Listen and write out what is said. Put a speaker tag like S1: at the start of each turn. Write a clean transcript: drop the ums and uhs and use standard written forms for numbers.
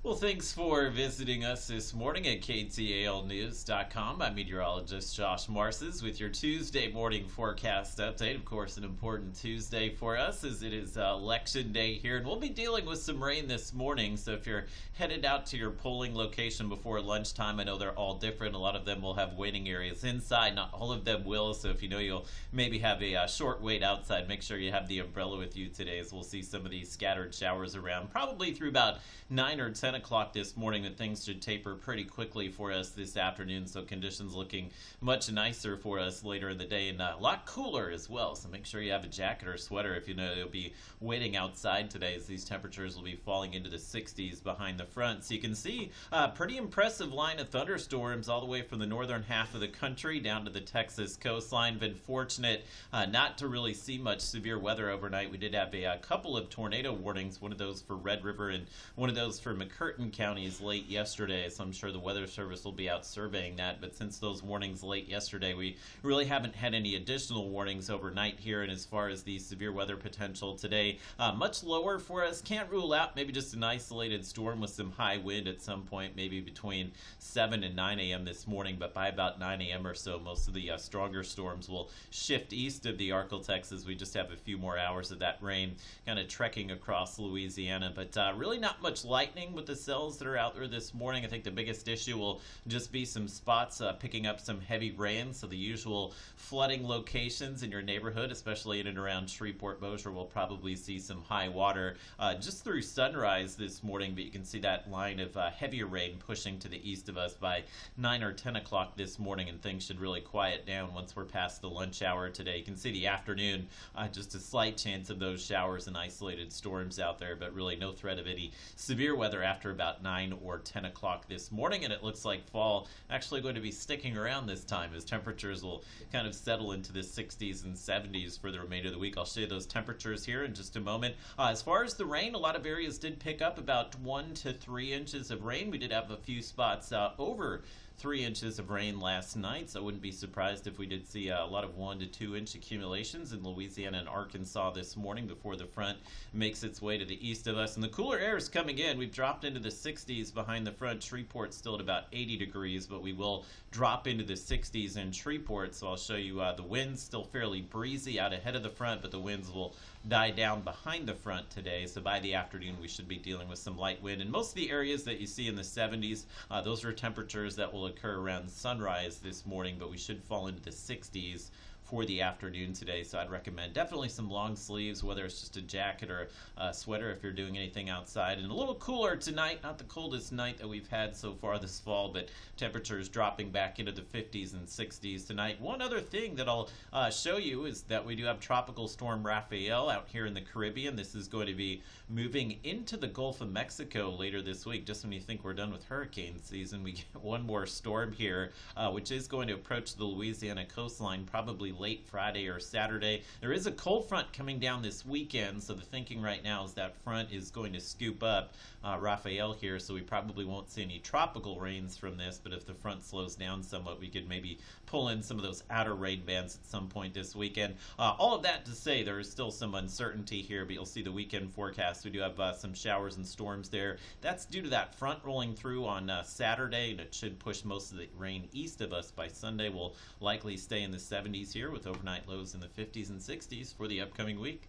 S1: Well, thanks for visiting us this morning at KTALnews.com. I'm meteorologist Josh Marces with your Tuesday morning forecast update. Of course, an important Tuesday for us as it is election day here, and we'll be dealing with some rain this morning. So if you're headed out to your polling location before lunchtime, I know they're all different. A lot of them will have waiting areas inside. Not all of them will. So if you know you'll maybe have a short wait outside, make sure you have the umbrella with you today, as we'll see some of these scattered showers around, probably through about 9 or 10 o'clock this morning. That things should taper pretty quickly for us this afternoon, so conditions looking much nicer for us later in the day, and a lot cooler as well. So make sure you have a jacket or sweater if you know you'll be waiting outside today, as these temperatures will be falling into the 60s behind the front. So you can see a pretty impressive line of thunderstorms all the way from the northern half of the country down to the Texas coastline. Been fortunate not to really see much severe weather overnight. We did have a couple of tornado warnings, one of those for Red River and one of those for McCurtain counties late yesterday, so I'm sure the Weather Service will be out surveying that. But since those warnings late yesterday, we really haven't had any additional warnings overnight here. And as far as the severe weather potential today, much lower for us. Can't rule out maybe just an isolated storm with some high wind at some point, maybe between 7 and 9 a.m. this morning. But by about 9 a.m. or so, most of the stronger storms will shift east of the Ark-La-Tex, as we just have a few more hours of that rain kind of trekking across Louisiana. But really not much lightning with the cells that are out there this morning. I think the biggest issue will just be some spots picking up some heavy rain. So the usual flooding locations in your neighborhood, especially in and around Shreveport-Bossier, will probably see some high water just through sunrise this morning. But you can see that line of heavier rain pushing to the east of us by 9 or 10 o'clock this morning, and things should really quiet down once we're past the lunch hour today. You can see the afternoon, just a slight chance of those showers and isolated storms out there, but really no threat of any severe weather after about 9 or 10 o'clock this morning. And it looks like fall actually going to be sticking around this time, as temperatures will kind of settle into the 60s and 70s for the remainder of the week. I'll show you those temperatures here in just a moment. As far as the rain, a lot of areas did pick up about 1 to 3 inches of rain. We did have a few spots over 3 inches of rain last night, so I wouldn't be surprised if we did see a lot of 1 to 2 inch accumulations in Louisiana and Arkansas this morning before the front makes its way to the east of us. And the cooler air is coming in. We've dropped into the 60s behind the front. Shreveport's still at about 80 degrees, but we will drop into the 60s in Shreveport. So I'll show you the winds still fairly breezy out ahead of the front, but the winds will die down behind the front today. So by the afternoon, we should be dealing with some light wind. And most of the areas that you see in the 70s, those are temperatures that will occur around sunrise this morning, but we should fall into the 60s for the afternoon today. So I'd recommend definitely some long sleeves, whether it's just a jacket or a sweater if you're doing anything outside. And a little cooler tonight, not the coldest night that we've had so far this fall, but temperatures dropping back into the 50s and 60s tonight. One other thing that I'll show you is that we do have Tropical Storm Rafael out here in the Caribbean. This is going to be moving into the Gulf of Mexico later this week. Just when you think we're done with hurricane season, we get one more storm here, which is going to approach the Louisiana coastline probably late Friday or Saturday. There is a cold front coming down this weekend, so the thinking right now is that front is going to scoop up Rafael here, so we probably won't see any tropical rains from this. But if the front slows down somewhat, we could maybe pull in some of those outer rain bands at some point this weekend. All of that to say, there is still some uncertainty here, but you'll see the weekend forecast. We do have some showers and storms there. That's due to that front rolling through on Saturday, and it should push most of the rain east of us by Sunday. We'll likely stay in the 70s here with overnight lows in the 50s and 60s for the upcoming week.